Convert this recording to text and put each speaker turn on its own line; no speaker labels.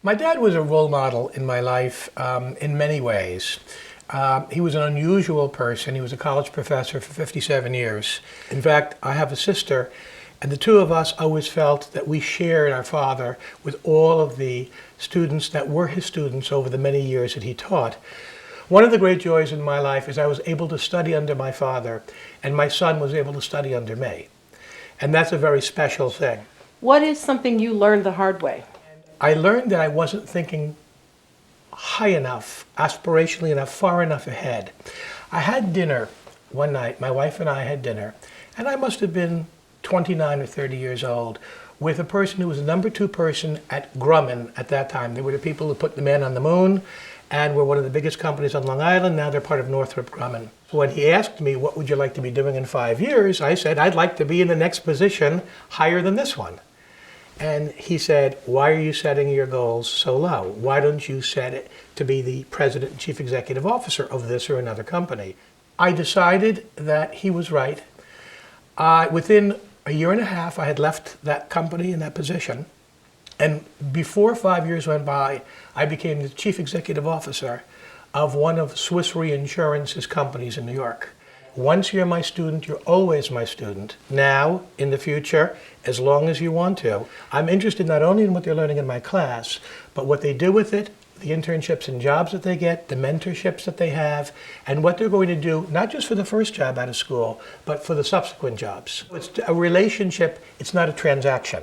My dad was a role model in my life in many ways. He was an unusual person. He was a college professor for 57 years. In fact, I have a sister, and the two of us always felt that we shared our father with all of the students that were his students over the many years that he taught. One of the great joys in my life is I was able to study under my father, and my son was able to study under me. And that's a very special thing.
What is something you learned the hard way?
I learned that I wasn't thinking high enough, aspirationally enough, far enough ahead. I had dinner one night, my wife and I had dinner, and I must have been 29 or 30 years old, with a person who was the number 2 person at Grumman at that time. They were the people who put the man on the moon and were one of the biggest companies on Long Island. Now they're part of Northrop Grumman. When he asked me, what would you like to be doing in 5 years? I said, I'd like to be in the next position higher than this one. And he said, why are you setting your goals so low? Why don't you set it to be the president and chief executive officer of this or another company? I decided that he was right. Within a year and a half, I had left that company in that position. And before 5 years went by, I became the chief executive officer of one of Swiss Reinsurance's companies in New York. Once you're my student, you're always my student. Now, in the future, as long as you want to. I'm interested not only in what they're learning in my class, but what they do with it, the internships and jobs that they get, the mentorships that they have, and what they're going to do, not just for the first job out of school, but for the subsequent jobs. It's a relationship, it's not a transaction.